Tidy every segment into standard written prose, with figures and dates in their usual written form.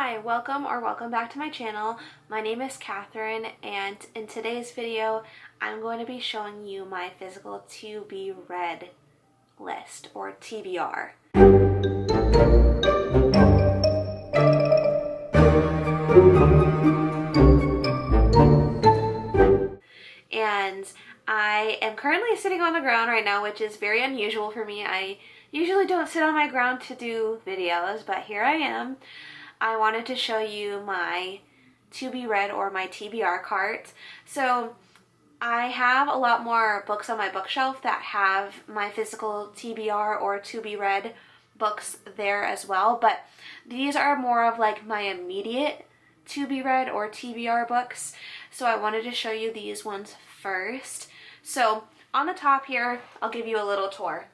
Hi, welcome back to my channel. My name is Katharine, and in today's video I'm going to be showing you my physical to be read list, or TBR. And I am currently sitting on the ground right now, which is very unusual for me. I usually don't sit on my ground to do videos, but here I am. I wanted to show you my to be read, or my TBR cart. So I have a lot more books on my bookshelf that have my physical TBR or to be read books there as well, but these are more of like my immediate to be read or TBR books. So I wanted to show you these ones first. So on the top here, I'll give you a little tour.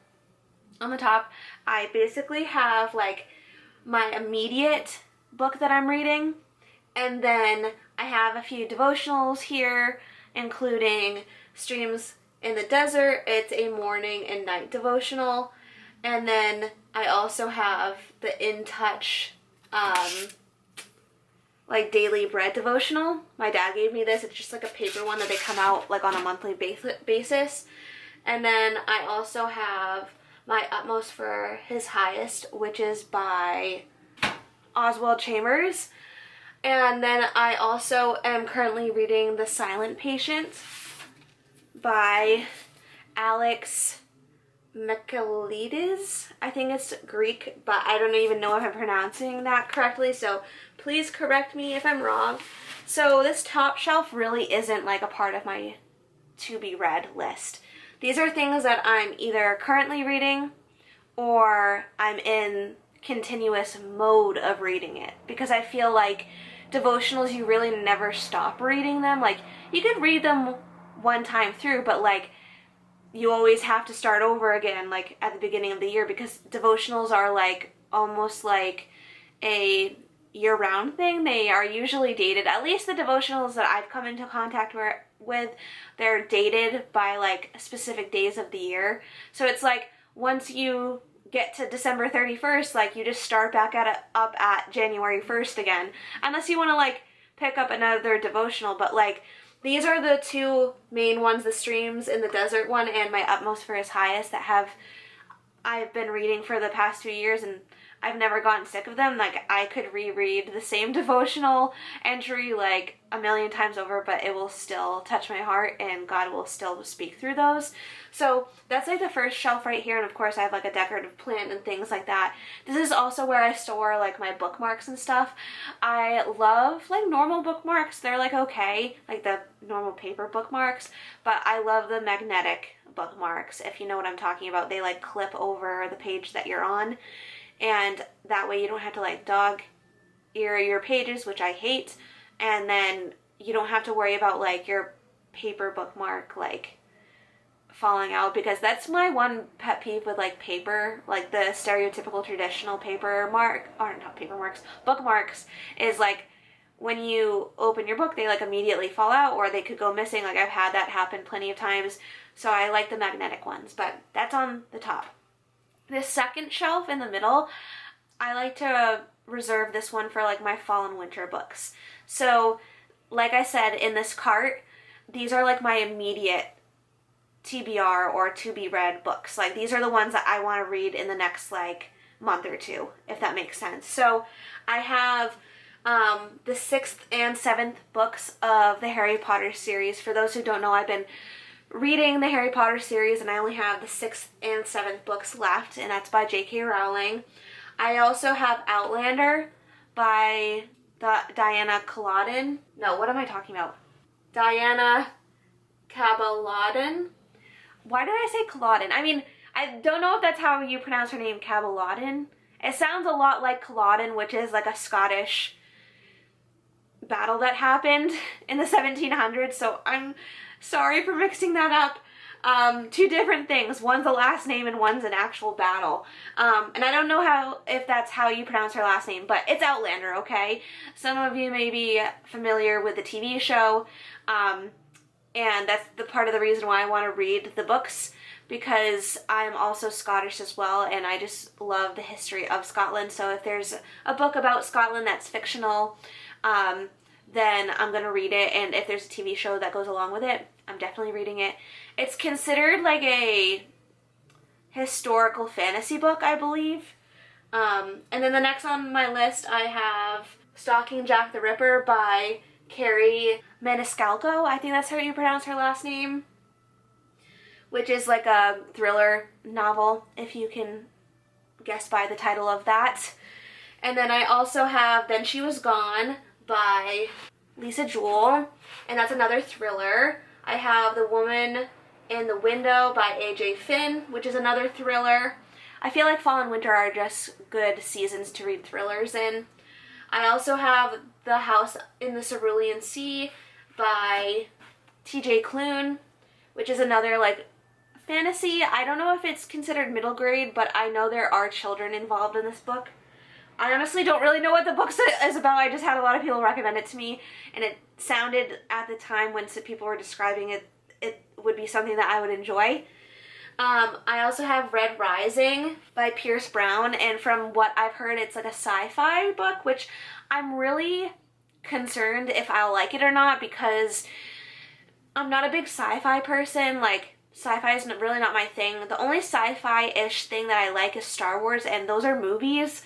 On the top, I basically have like my immediate book that I'm reading, and then I have a few devotionals here, including Streams in the Desert. It's a morning and night devotional. And then I also have the In Touch like daily bread devotional. My dad gave me this. It's just like a paper one that they come out like on a monthly basis. And then I also have My Utmost for His Highest, which is by Oswald Chambers. And then I also am currently reading The Silent Patient by Alex Michaelides. I think it's Greek, but I don't even know if I'm pronouncing that correctly, so please correct me if I'm wrong. So this top shelf really isn't like a part of my to be read list. These are things that I'm either currently reading or I'm in continuous mode of reading it, because I feel like devotionals, you really never stop reading them. Like, you could read them one time through, but like you always have to start over again like at the beginning of the year, because devotionals are like almost like a year-round thing. They are usually dated, at least the devotionals that I've come into contact with, they're dated by like specific days of the year. So it's like once you get to December 31st, like you just start back up at January 1st again, unless you want to like pick up another devotional. But like these are the two main ones, the Streams in the Desert one and My Utmost for His Highest, that I've been reading for the past 2 years, and I've never gotten sick of them. Like, I could reread the same devotional entry like a million times over, but it will still touch my heart and God will still speak through those. So that's like the first shelf right here, and of course I have like a decorative plant and things like that. This is also where I store like my bookmarks and stuff. I love like normal bookmarks. They're like okay, like the normal paper bookmarks, but I love the magnetic bookmarks, if you know what I'm talking about. They like clip over the page that you're on, and that way you don't have to like dog ear your pages, which I hate, and then you don't have to worry about like your paper bookmark like falling out, because that's my one pet peeve with like paper, like the stereotypical traditional paper mark, or not paper marks, bookmarks, is like when you open your book they like immediately fall out, or they could go missing. Like I've had that happen plenty of times, so I like the magnetic ones, but that's on the top. This second shelf in the middle, I like to reserve this one for like my fall and winter books. So like I said, in this cart, these are like my immediate TBR or to be read books. Like these are the ones that I want to read in the next like month or two, if that makes sense. So I have the 6th and 7th books of the Harry Potter series. For those who don't know, I've been reading the Harry Potter series, and I only have the 6th and 7th books left, and that's by J.K. Rowling. I also have Outlander by Diana Culloden. No, what am I talking about? Diana Caballodin. Why did I say Culloden? I mean, I don't know if that's how you pronounce her name, Caballodin. It sounds a lot like Culloden, which is like a Scottish battle that happened in the 1700s, so I'm sorry for mixing that up. Two different things. One's a last name and one's an actual battle. And I don't know if that's how you pronounce her last name, but it's Outlander, okay? Some of you may be familiar with the TV show, and that's the part of the reason why I want to read the books, because I'm also Scottish as well, and I just love the history of Scotland. So if there's a book about Scotland that's fictional, then I'm going to read it, and if there's a TV show that goes along with it, I'm definitely reading it. It's considered like a historical fantasy book, I believe. And then the next on my list, I have Stalking Jack the Ripper by Carrie Maniscalco. I think that's how you pronounce her last name. Which is like a thriller novel, if you can guess by the title of that. And then I also have Then She Was Gone by Lisa Jewell, and that's another thriller. I have The Woman in the Window by A.J. Finn, which is another thriller. I feel like fall and winter are just good seasons to read thrillers in. I also have The House in the Cerulean Sea by T.J. Klune, which is another like fantasy. I don't know if it's considered middle grade, but I know there are children involved in this book. I honestly don't really know what the book is about. I just had a lot of people recommend it to me, and it sounded at the time when people were describing it, it would be something that I would enjoy. I also have Red Rising by Pierce Brown, and from what I've heard, it's like a sci-fi book, which I'm really concerned if I'll like it or not, because I'm not a big sci-fi person. Like, sci-fi is really not my thing. The only sci-fi-ish thing that I like is Star Wars, and those are movies.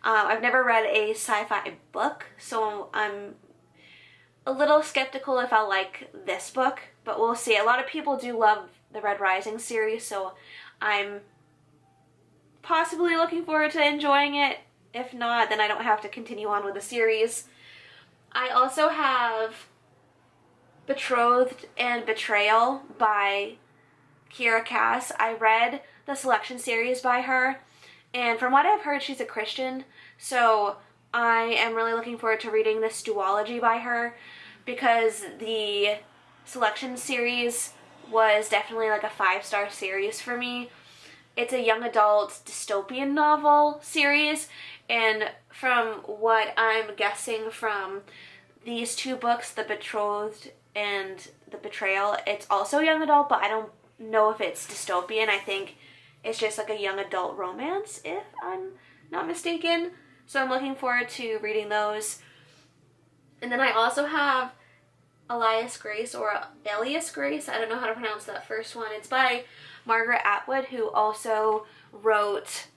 I've never read a sci-fi book, so I'm a little skeptical if I'll like this book, but we'll see. A lot of people do love the Red Rising series, so I'm possibly looking forward to enjoying it. If not, then I don't have to continue on with the series. I also have Betrothed and Betrayal by Kiera Cass. I read the Selection series by her, and from what I've heard, she's a Christian, so I am really looking forward to reading this duology by her, because the Selection series was definitely like a 5-star series for me. It's a young adult dystopian novel series, and from what I'm guessing from these two books, The Betrothed and The Betrayal, it's also young adult, but I don't know if it's dystopian. I think it's just like a young adult romance, if I'm not mistaken. So I'm looking forward to reading those. And then I also have Elias Grace, or Alias Grace. I don't know how to pronounce that first one. It's by Margaret Atwood, who also wrote,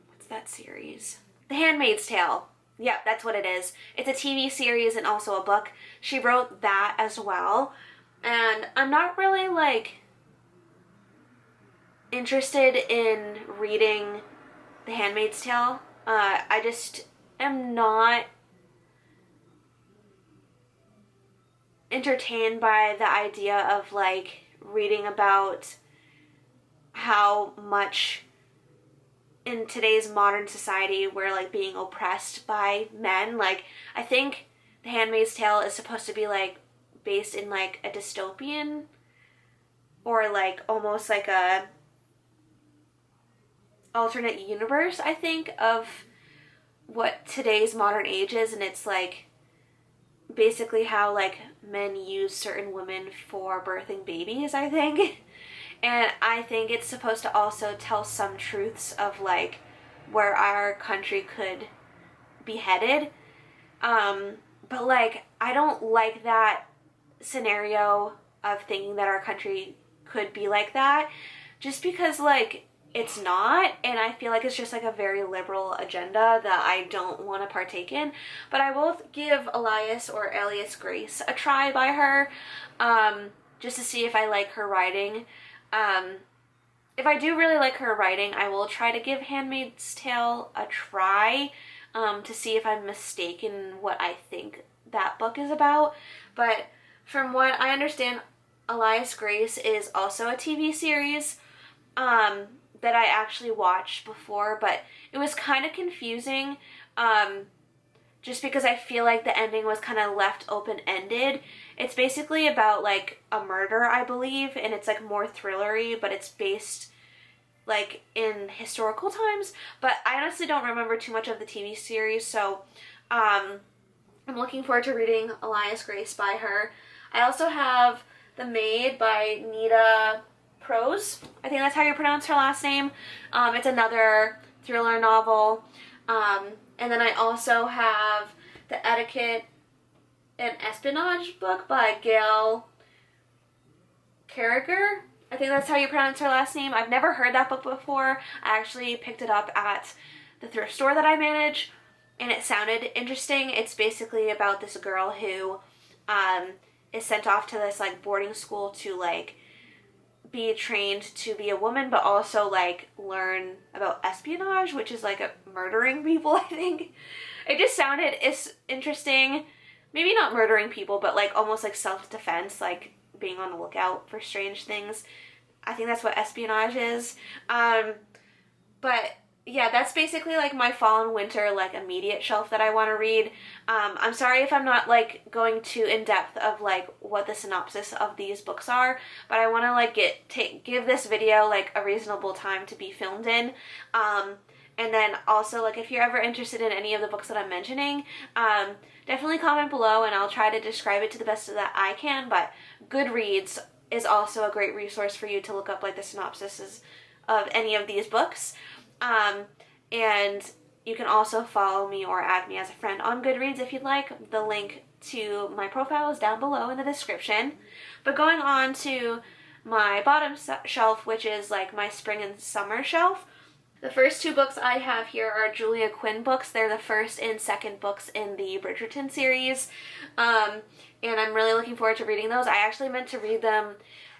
what's that series? The Handmaid's Tale. Yeah, that's what it is. It's a TV series and also a book. She wrote that as well. And I'm not really like interested in reading The Handmaid's Tale. I just am not entertained by the idea of like reading about how much in today's modern society we're like being oppressed by men. Like, I think The Handmaid's Tale is supposed to be like based in like a dystopian, or like almost like a alternate universe, I think, of what today's modern age is, and it's like basically how like men use certain women for birthing babies, I think. And I think it's supposed to also tell some truths of like where our country could be headed. But like, I don't like that scenario of thinking that our country could be like that, just because like it's not, and I feel like it's just like a very liberal agenda that I don't want to partake in. But I will give Elias, or Alias Grace, a try by her, just to see if I like her writing. If I do really like her writing, I will try to give Handmaid's Tale a try, to see if I'm mistaken what I think that book is about. But from what I understand, Elias Grace is also a TV series, that I actually watched before, but it was kind of confusing, just because I feel like the ending was kind of left open-ended. It's basically about like a murder, I believe, and it's like more thrillery, but it's based like in historical times. But I honestly don't remember too much of the TV series, so I'm looking forward to reading Elias Grace by her. I also have The Maid by Nita Prose. I think that's how you pronounce her last name. It's another thriller novel. And then I also have The Etiquette and Espionage book by Gail Carriger. I think that's how you pronounce her last name. I've never heard that book before. I actually picked it up at the thrift store that I manage, and it sounded interesting. It's basically about this girl who is sent off to this like boarding school to like be trained to be a woman, but also like learn about espionage, which is like murdering people, I think. It just sounded interesting. Maybe not murdering people, but like almost like self-defense, like being on the lookout for strange things. I think that's what espionage is. But yeah, that's basically like my fall and winter like immediate shelf that I want to read. I'm sorry if I'm not like going too in depth of like what the synopsis of these books are, but I want to like give this video like a reasonable time to be filmed in. And then also like if you're ever interested in any of the books that I'm mentioning, definitely comment below and I'll try to describe it to the best that I can. But Goodreads is also a great resource for you to look up like the synopsises of any of these books. And you can also follow me or add me as a friend on Goodreads if you'd like. The link to my profile is down below in the description. But going on to my bottom shelf, which is like my spring and summer shelf, the first two books I have here are Julia Quinn books. They're the first and second books in the Bridgerton series. And I'm really looking forward to reading those. I actually meant to read them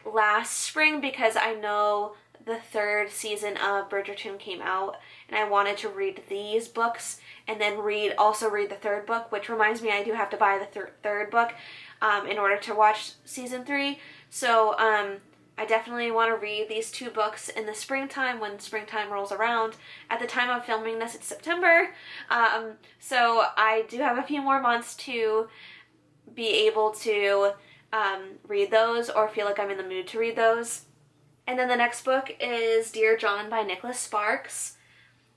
last spring because I know the third season of Bridgerton came out and I wanted to read these books and then also read the third book, which reminds me I do have to buy the third book in order to watch season 3. So I definitely want to read these two books in the springtime when springtime rolls around. At the time of filming this, it's September. So I do have a few more months to be able to read those or feel like I'm in the mood to read those. And then the next book is Dear John by Nicholas Sparks.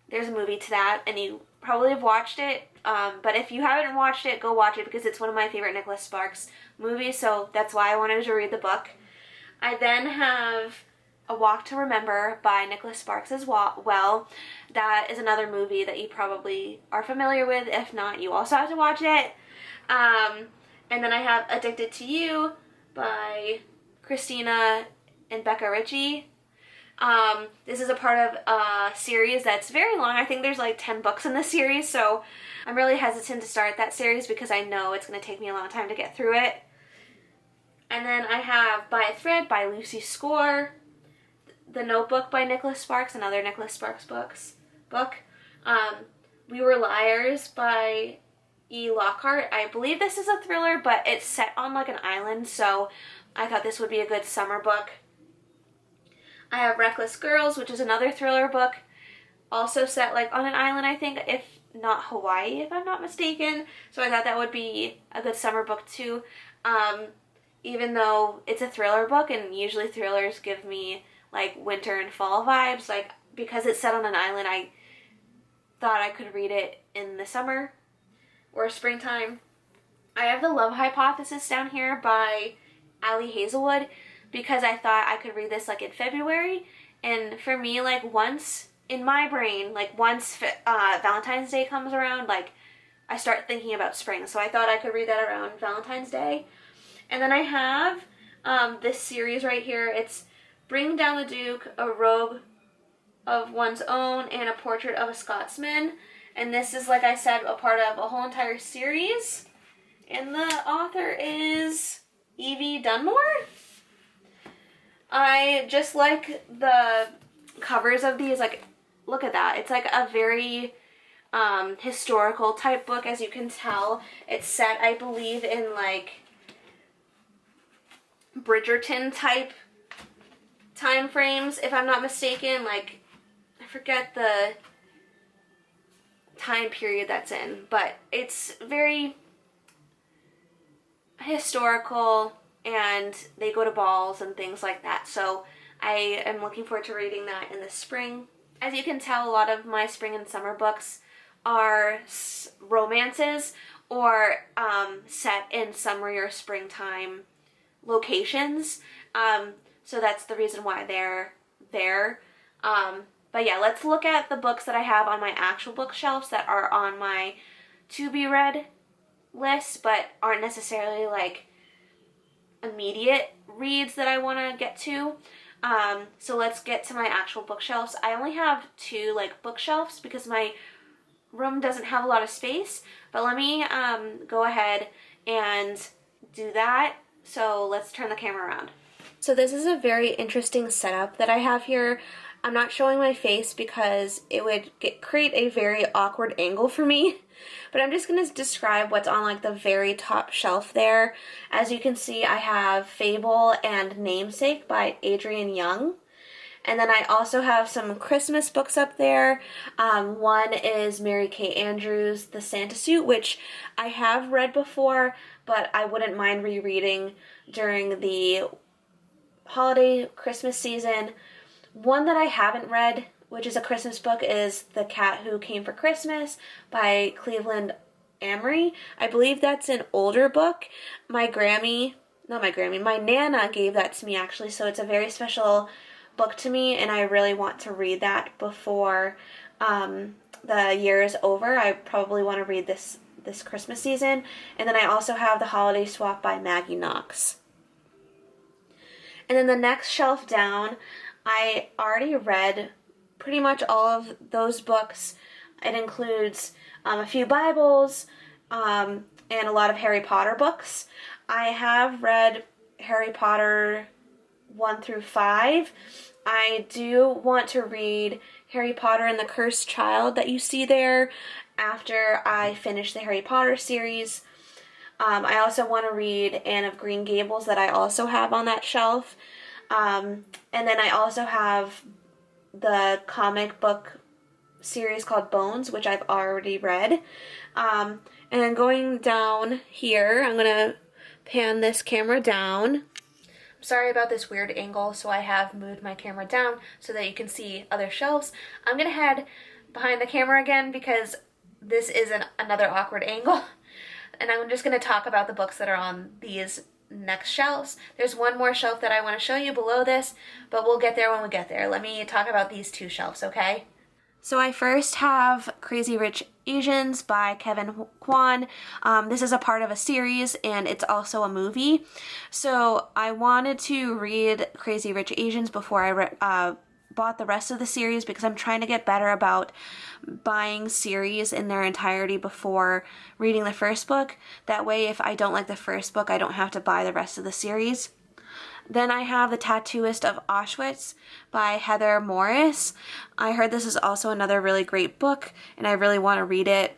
There's a movie to that, and you probably have watched it. But if you haven't watched it, go watch it because it's one of my favorite Nicholas Sparks movies, so that's why I wanted to read the book. I then have A Walk to Remember by Nicholas Sparks as well. That is another movie that you probably are familiar with. If not, you also have to watch it. And then I have Addicted to You by Christina and Becca Ritchie. This is a part of a series that's very long. I think there's like 10 books in this series, so I'm really hesitant to start that series because I know it's going to take me a long time to get through it. And then I have By a Thread by Lucy Score, The Notebook by Nicholas Sparks, another Nicholas Sparks book. We Were Liars by E. Lockhart. I believe this is a thriller, but it's set on like an island, so I thought this would be a good summer book. I have Reckless Girls, which is another thriller book, also set like on an island, I think, if not Hawaii, if I'm not mistaken. So I thought that would be a good summer book too. Even though it's a thriller book, and usually thrillers give me like winter and fall vibes, like because it's set on an island, I thought I could read it in the summer or springtime. I have The Love Hypothesis down here by Ali Hazelwood because I thought I could read this like in February, and for me, like once in my brain, like once Valentine's Day comes around, like I start thinking about spring, so I thought I could read that around Valentine's Day. And then I have this series right here. It's Bring Down the Duke, A Rogue of One's Own, and A Portrait of a Scotsman. And this is, like I said, a part of a whole entire series. And the author is Evie Dunmore. I just like the covers of these. Like, look at that. It's like a very historical type book, as you can tell. It's set, I believe, in like Bridgerton type time frames, if I'm not mistaken. Like, I forget the time period that's in, but it's very historical and they go to balls and things like that. So I am looking forward to reading that in the spring. As you can tell, a lot of my spring and summer books are romances or set in summer or springtime locations. So that's the reason why they're there. But yeah, let's look at the books that I have on my actual bookshelves that are on my to be read list, but aren't necessarily like immediate reads that I want to get to. So let's get to my actual bookshelves. I only have 2 like bookshelves because my room doesn't have a lot of space, but let me go ahead and do that. So let's turn the camera around. So this is a very interesting setup that I have here. I'm not showing my face because it would create a very awkward angle for me, but I'm just going to describe what's on like the very top shelf there. As you can see, I have Fable and Namesake by Adrienne Young. And then I also have some Christmas books up there. One is Mary Kay Andrews' The Santa Suit, which I have read before, but I wouldn't mind rereading during the holiday Christmas season. One that I haven't read, which is a Christmas book, is The Cat Who Came for Christmas by Cleveland Amory. I believe that's an older book. My Nana gave that to me actually, so it's a very special book to me, and I really want to read that before the year is over. I probably want to read this Christmas season. And then I also have The Holiday Swap by Maggie Knox. And then the next shelf down, I already read pretty much all of those books. It includes a few Bibles and a lot of Harry Potter books. I have read Harry Potter 1 through 5. I do want to read Harry Potter and the Cursed Child that you see there after I finish the Harry Potter series. I also want to read Anne of Green Gables that I also have on that shelf. And then I also have the comic book series called Bones, which I've already read. And then going down here, I'm going to pan this camera down. I'm sorry about this weird angle, so I have moved my camera down so that you can see other shelves. I'm going to head behind the camera again because this is another awkward angle. And I'm just going to talk about the books that are on these next shelves. There's one more shelf that I want to show you below this, but we'll get there when we get there. Let me talk about these 2 shelves, okay? So I first have Crazy Rich Asians by Kevin Kwan. This is a part of a series, and it's also a movie. So I wanted to read Crazy Rich Asians before I bought the rest of the series because I'm trying to get better about buying series in their entirety before reading the first book. That way, if I don't like the first book, I don't have to buy the rest of the series. Then I have The Tattooist of Auschwitz by Heather Morris. I heard this is also another really great book, and I really want to read it.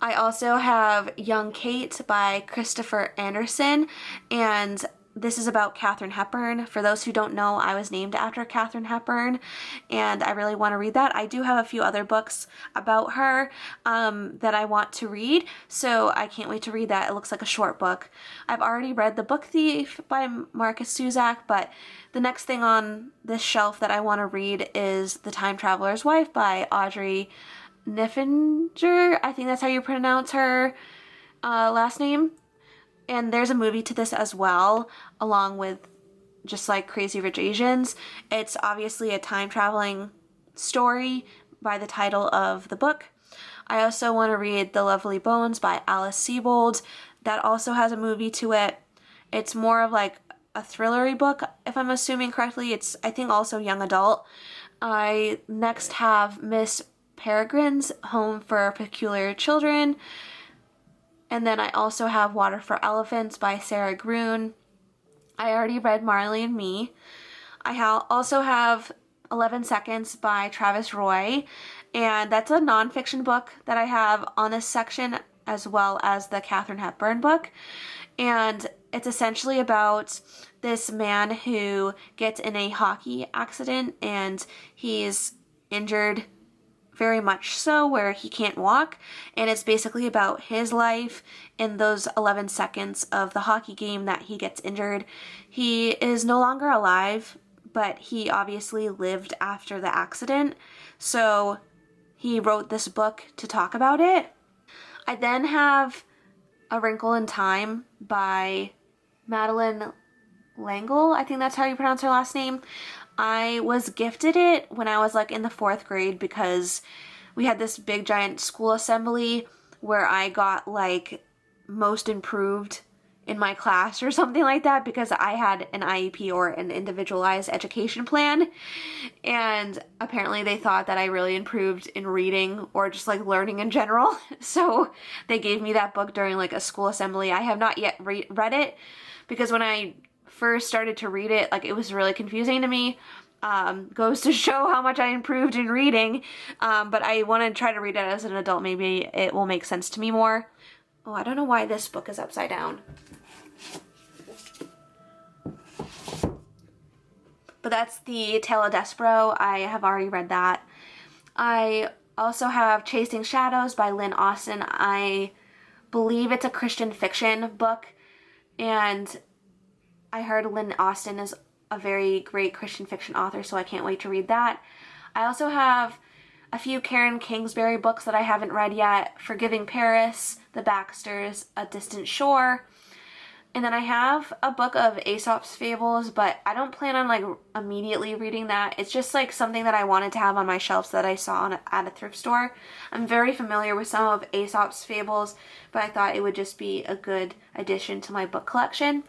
I also have Young Kate by Christopher Anderson, and this is about Katharine Hepburn. For those who don't know, I was named after Katharine Hepburn, and I really want to read that. I do have a few other books about her that I want to read, so I can't wait to read that. It looks like a short book. I've already read The Book Thief by Marcus Zusak, but the next thing on this shelf that I want to read is The Time Traveler's Wife by Audrey Niffinger. I think that's how you pronounce her last name. And there's a movie to this as well, along with just like Crazy Rich Asians. It's obviously a time-traveling story by the title of the book. I also want to read The Lovely Bones by Alice Sebold. That also has a movie to it. It's more of like a thrillery book, if I'm assuming correctly. It's, I think, also young adult. I next have Miss Peregrine's Home for Peculiar Children. And then I also have Water for Elephants by Sarah Gruen. I already read Marley and Me. I also have 11 Seconds by Travis Roy. And that's a nonfiction book that I have on this section, as well as the Katharine Hepburn book. And it's essentially about this man who gets in a hockey accident and he's injured very much so, where he can't walk, and it's basically about his life in those 11 seconds of the hockey game that he gets injured. He is no longer alive, but he obviously lived after the accident, so he wrote this book to talk about it. I then have A Wrinkle in Time by Madeline Langle, I think that's how you pronounce her last name. I was gifted it when I was like in the 4th grade because we had this big giant school assembly where I got like most improved in my class or something like that because I had an IEP or an individualized education plan, and apparently they thought that I really improved in reading or just like learning in general. So they gave me that book during like a school assembly. I have not yet read it because when I first started to read it, like, it was really confusing to me. Goes to show how much I improved in reading, but I want to try to read it as an adult. Maybe it will make sense to me more. Oh, I don't know why this book is upside down. But that's the Tale of Despero. I have already read that. I also have Chasing Shadows by Lynn Austin. I believe it's a Christian fiction book, and I heard Lynn Austin is a very great Christian fiction author, so I can't wait to read that. I also have a few Karen Kingsbury books that I haven't read yet. Forgiving Paris, The Baxters, A Distant Shore. And then I have a book of Aesop's Fables, but I don't plan on like immediately reading that. It's just like something that I wanted to have on my shelves that I saw at a thrift store. I'm very familiar with some of Aesop's Fables, but I thought it would just be a good addition to my book collection.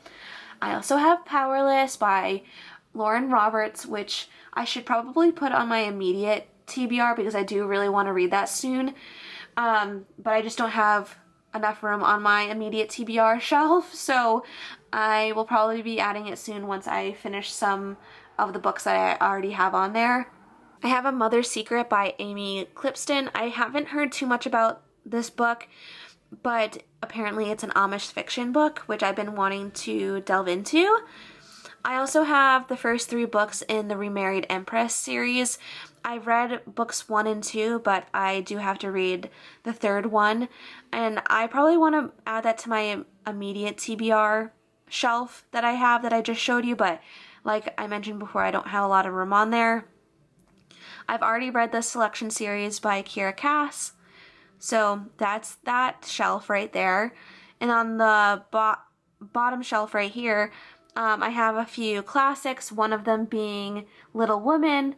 I also have Powerless by Lauren Roberts, which I should probably put on my immediate TBR because I do really want to read that soon. But I just don't have enough room on my immediate TBR shelf, so I will probably be adding it soon once I finish some of the books that I already have on there. I have A Mother's Secret by Amy Clipston. I haven't heard too much about this book, but apparently it's an Amish fiction book, which I've been wanting to delve into. I also have the first 3 books in the Remarried Empress series. I've read books 1 and 2, but I do have to read the 3rd one, and I probably want to add that to my immediate TBR shelf that I have that I just showed you, but like I mentioned before, I don't have a lot of room on there. I've already read the Selection series by Kiera Cass, so that's that shelf right there. And on the bottom shelf right here, I have a few classics, one of them being Little Women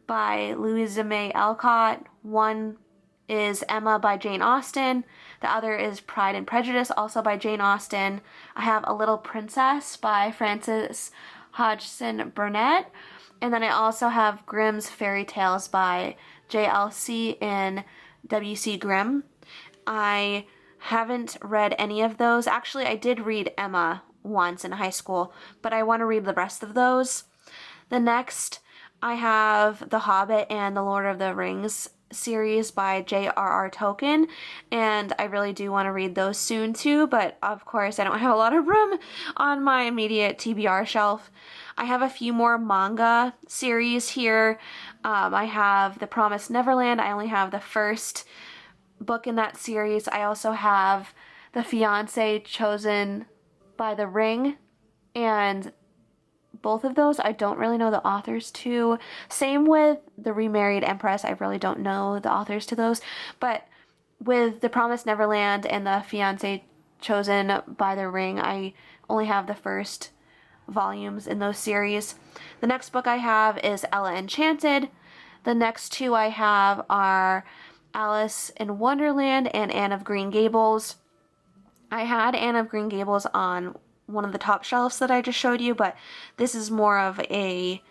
by Louisa May Alcott. One is Emma by Jane Austen. The other is Pride and Prejudice, also by Jane Austen. I have A Little Princess by Frances Hodgson Burnett. And then I also have Grimm's Fairy Tales by J.L.C. and W.C. Grimm. I haven't read any of those. Actually, I did read Emma once in high school, but I want to read the rest of those. The next, I have The Hobbit and The Lord of the Rings series by J.R.R. Tolkien, and I really do want to read those soon too, but of course I don't have a lot of room on my immediate TBR shelf. I have a few more manga series here. I have The Promised Neverland. I only have the first book in that series. I also have The Fiancé Chosen by the Ring, and both of those I don't really know the authors to. Same with The Remarried Empress. I really don't know the authors to those, but with The Promised Neverland and The Fiancé Chosen by the Ring, I only have the first volumes in those series. The next book I have is Ella Enchanted. The next 2 I have are Alice in Wonderland and Anne of Green Gables. I had Anne of Green Gables on one of the top shelves that I just showed you, but this is more of a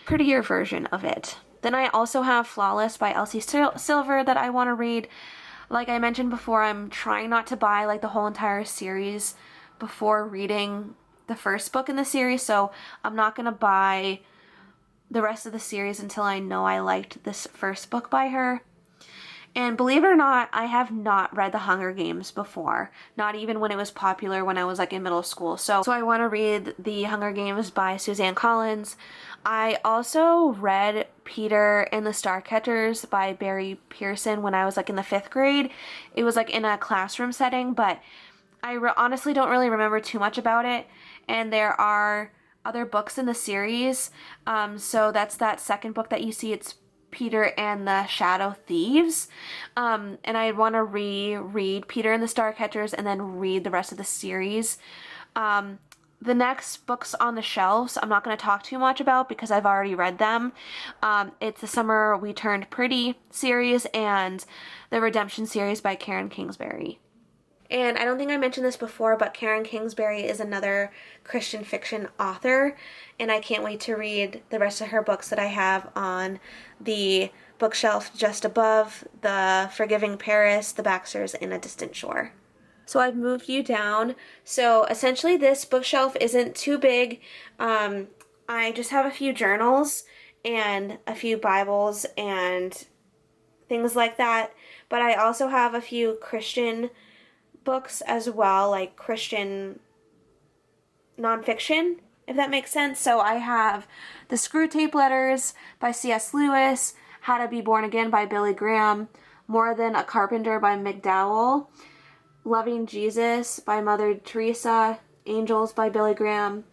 prettier version of it. Then I also have Flawless by Elsie Silver that I want to read. Like I mentioned before, I'm trying not to buy like the whole entire series before reading the first book in the series, so I'm not going to buy the rest of the series until I know I liked this first book by her. And believe it or not, I have not read The Hunger Games before, not even when it was popular when I was like in middle school. So I want to read The Hunger Games by Suzanne Collins. I also read Peter and the Starcatchers by Barry Pearson when I was like in the 5th grade. It was like in a classroom setting, but I honestly don't really remember too much about it. And there are other books in the series. So that's that second book that you see. It's Peter and the Shadow Thieves. And I want to reread Peter and the Starcatchers and then read the rest of the series. the next books on the shelves, I'm not going to talk too much about because I've already read them. It's the Summer We Turned Pretty series and the Redemption series by Karen Kingsbury. And I don't think I mentioned this before, but Karen Kingsbury is another Christian fiction author, and I can't wait to read the rest of her books that I have on the bookshelf just above: The Forgiving Paris, The Baxters, and A Distant Shore. So I've moved you down. So essentially this bookshelf isn't too big. I just have a few journals and a few Bibles and things like that. But I also have a few Christian books as well, like Christian nonfiction, if that makes sense. So I have The Screwtape Letters by C.S. Lewis, How to Be Born Again by Billy Graham, More Than a Carpenter by McDowell, Loving Jesus by Mother Teresa, Angels by Billy Graham,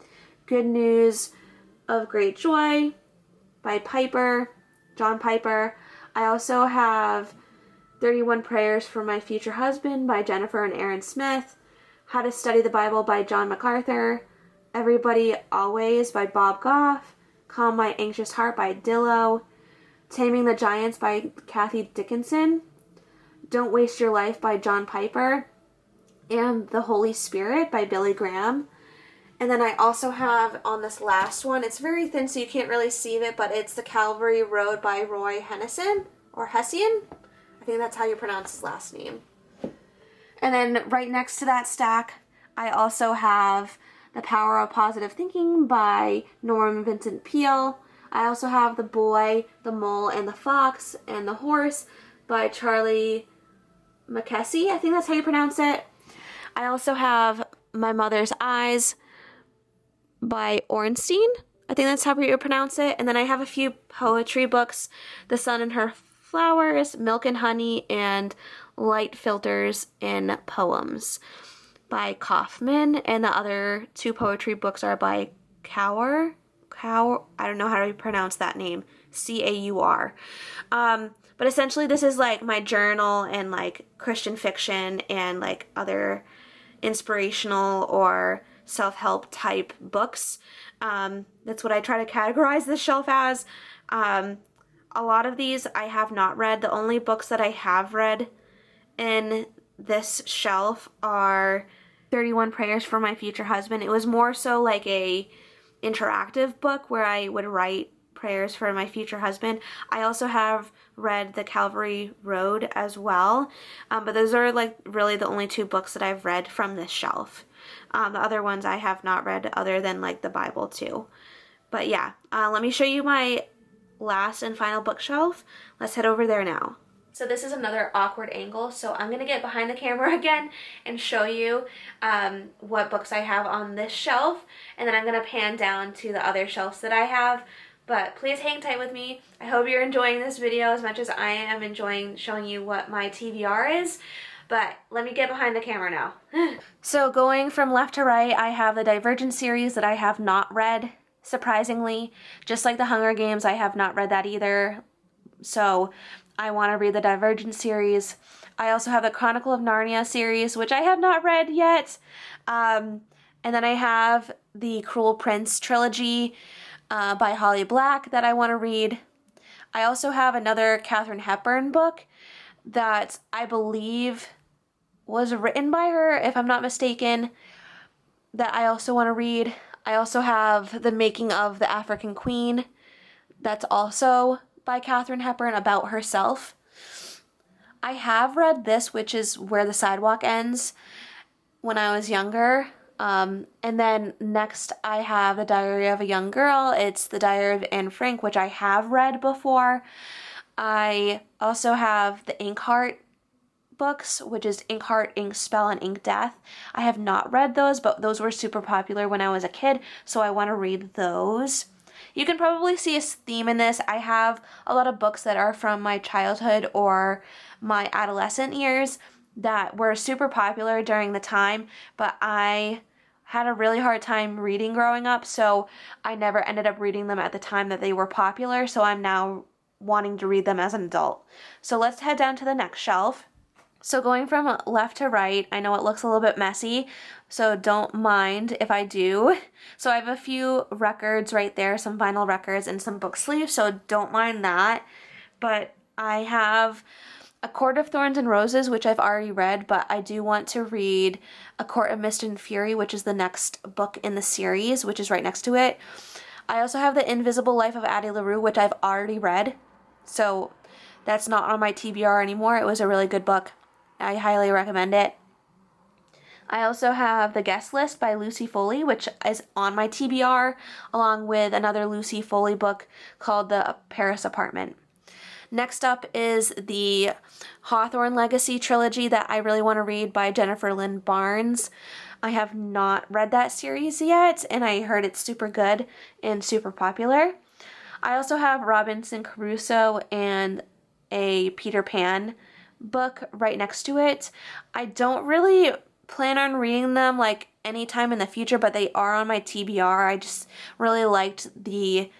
Good News of Great Joy by John Piper. I also have 31 Prayers for My Future Husband by Jennifer and Aaron Smith, How to Study the Bible by John MacArthur, Everybody Always by Bob Goff, Calm My Anxious Heart by Dillow, Taming the Giants by Kathy Dickinson, Don't Waste Your Life by John Piper, and The Holy Spirit by Billy Graham. And then I also have on this last one, it's very thin so you can't really see it, but it's The Calvary Road by Roy Hennessy, or Hessian. I think that's how you pronounce his last name. And then right next to that stack, I also have The Power of Positive Thinking by Norman Vincent Peale. I also have The Boy, the Mole, and the Fox, and the Horse by Charlie Mackesy. I think that's how you pronounce it. I also have My Mother's Eyes by Ornstein. I think that's how you pronounce it. And then I have a few poetry books: The Sun and Her Flowers, Milk and Honey, and Light Filters in Poems by Kaufman. And the other two poetry books are by Cower. I don't know how to pronounce that name. C-A-U-R. But essentially this is like my journal and like Christian fiction and like other inspirational or self-help type books. That's what I try to categorize this shelf as. A lot of these I have not read. The only books that I have read in this shelf are 31 Prayers for My Future Husband. It was more so like a interactive book where I would write prayers for my future husband. I also have read The Calvary Road as well, but those are like really the only two books that I've read from this shelf. The other ones I have not read other than like the Bible too. But yeah, let me show you my last and final bookshelf. Let's head over there now. So this is another awkward angle, so I'm going to get behind the camera again and show you what books I have on this shelf, and then I'm going to pan down to the other shelves that I have. But please hang tight with me. I hope you're enjoying this video as much as I am enjoying showing you what my TBR is. But let me get behind the camera now. So going from left to right, I have the Divergent series that I have not read, surprisingly. Just like the Hunger Games, I have not read that either. So I want to read the Divergent series. I also have the Chronicle of Narnia series, which I have not read yet. And then I have the Cruel Prince trilogy by Holly Black that I want to read. I also have another Katharine Hepburn book that I believe was written by her, if I'm not mistaken, that I also want to read. I also have The Making of the African Queen. That's also by Katharine Hepburn, about herself. I have read this, which is Where the Sidewalk Ends, when I was younger. And then next I have The Diary of a Young Girl. It's The Diary of Anne Frank, which I have read before. I also have the Inkheart books, which is Inkheart, Ink Spell, and Ink Death. I have not read those, but those were super popular when I was a kid, so I want to read those. You can probably see a theme in this. I have a lot of books that are from my childhood or my adolescent years that were super popular during the time, but I had a really hard time reading growing up, so I never ended up reading them at the time that they were popular, so I'm now wanting to read them as an adult. So let's head down to the next shelf. So going from left to right, I know it looks a little bit messy, so don't mind if I do. So I have a few records right there, some vinyl records and some book sleeves, so don't mind that. But I have A Court of Thorns and Roses, which I've already read, but I do want to read A Court of Mist and Fury, which is the next book in the series, which is right next to it. I also have The Invisible Life of Addie LaRue, which I've already read, so that's not on my TBR anymore. It was a really good book. I highly recommend it. I also have The Guest List by Lucy Foley, which is on my TBR, along with another Lucy Foley book called The Paris Apartment. Next up is the Hawthorne Legacy trilogy that I really want to read by Jennifer Lynn Barnes. I have not read that series yet, and I heard it's super good and super popular. I also have Robinson Crusoe and a Peter Pan book right next to it. I don't really plan on reading them like anytime in the future, but they are on my TBR. I just really liked the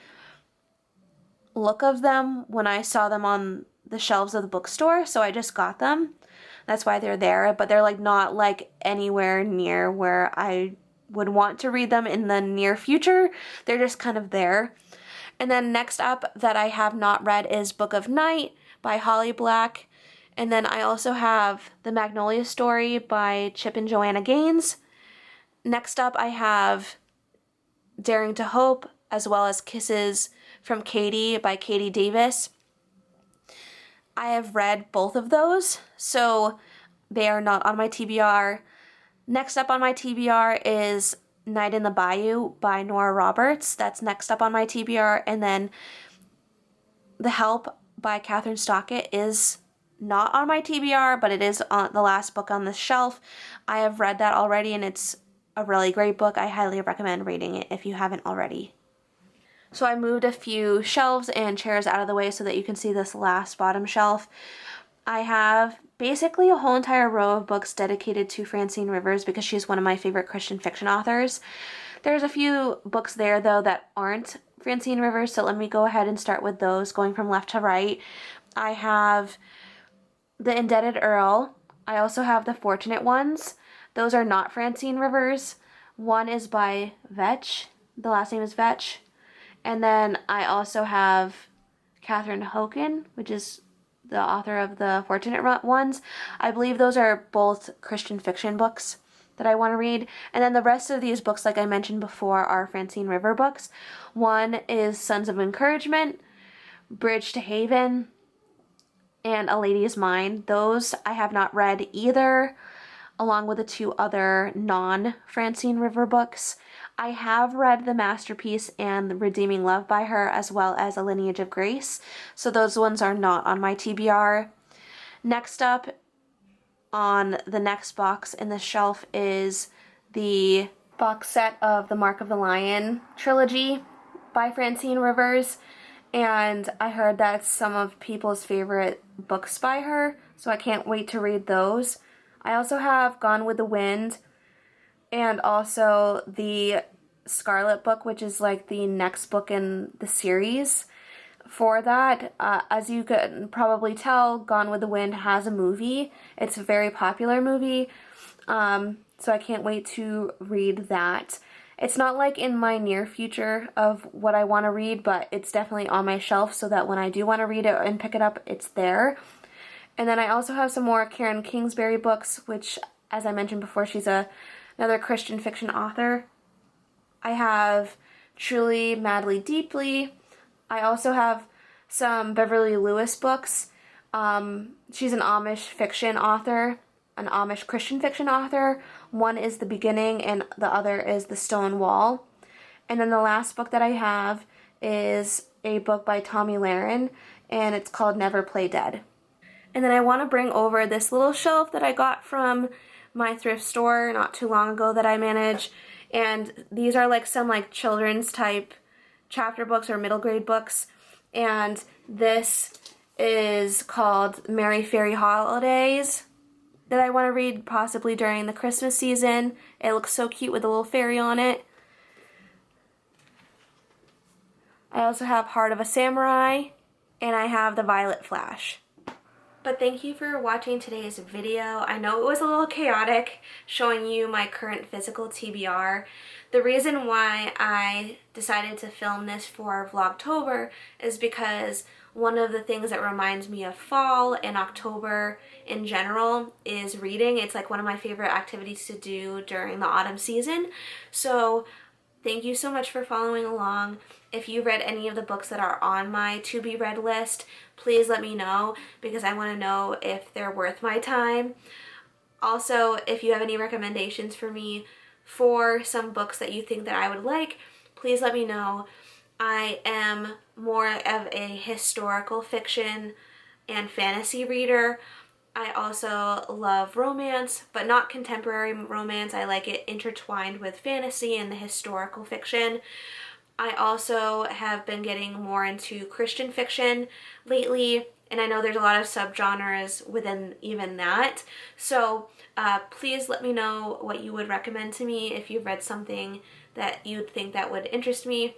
look of them when I saw them on the shelves of the bookstore, so I just got them. That's why they're there, but they're like not like anywhere near where I would want to read them in the near future. They're just kind of there. And then next up that I have not read is Book of Night by Holly Black. And then I also have The Magnolia Story by Chip and Joanna Gaines. Next up I have Daring to Hope, as well as Kisses from Katie by Katie Davis. I have read both of those, so they are not on my TBR. Next up on my TBR is Night in the Bayou by Nora Roberts. That's next up on my TBR. And then The Help by Catherine Stockett is not on my TBR, but it is on the last book on the shelf. I have read that already, and it's a really great book. I highly recommend reading it if you haven't already. So I moved a few shelves and chairs out of the way so that you can see this last bottom shelf. I have basically a whole entire row of books dedicated to Francine Rivers because she's one of my favorite Christian fiction authors. There's a few books there, though, that aren't Francine Rivers, so let me go ahead and start with those, going from left to right. I have The Indebted Earl. I also have The Fortunate Ones. Those are not Francine Rivers. One is by Vetch. The last name is Vetch. And then I also have Catherine Hogan, which is the author of The Fortunate Ones. I believe those are both Christian fiction books that I want to read. And then the rest of these books, like I mentioned before, are Francine River books. One is Sons of Encouragement, Bridge to Haven, and A Lady is Mine. Those I have not read either, along with the two other non-Francine River books. I have read The Masterpiece and Redeeming Love by her, as well as A Lineage of Grace. So those ones are not on my TBR. Next up on the next box in the shelf is the box set of the Mark of the Lion trilogy by Francine Rivers. And I heard that's some of people's favorite books by her, so I can't wait to read those. I also have Gone with the Wind, and also the Scarlet book, which is like the next book in the series for that. As you could probably tell, Gone with the Wind has a movie. It's a very popular movie, so I can't wait to read that. It's not like in my near future of what I want to read, but it's definitely on my shelf so that when I do want to read it and pick it up, it's there. And then I also have some more Karen Kingsbury books, which, as I mentioned before, she's another Christian fiction author. I have Truly, Madly, Deeply. I also have some Beverly Lewis books. She's an Amish fiction author, an Amish Christian fiction author. One is The Beginning and the other is The Stone Wall. And then the last book that I have is a book by Tommy Lahren, and it's called Never Play Dead. And then I want to bring over this little shelf that I got from my thrift store not too long ago that I manage. And these are like some like children's type chapter books or middle grade books. And this is called Merry Fairy Holidays that I want to read possibly during the Christmas season. It looks so cute with a little fairy on it. I also have Heart of a Samurai, and I have The Violet Flash. But thank you for watching today's video. I know it was a little chaotic showing you my current physical TBR. The reason why I decided to film this for Vlogtober is because one of the things that reminds me of fall and October in general is reading. It's like one of my favorite activities to do during the autumn season. So thank you so much for following along. If you read any of the books that are on my to be read list, please let me know because I want to know if they're worth my time. Also, if you have any recommendations for me for some books that you think that I would like, please let me know. I am more of a historical fiction and fantasy reader. I also love romance, but not contemporary romance. I like it intertwined with fantasy and the historical fiction. I also have been getting more into Christian fiction lately, and I know there's a lot of subgenres within even that. So please let me know what you would recommend to me if you've read something that you'd think that would interest me.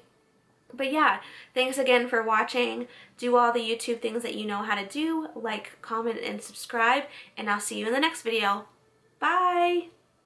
But yeah, thanks again for watching. Do all the YouTube things that you know how to do, like, comment, and subscribe, and I'll see you in the next video. Bye!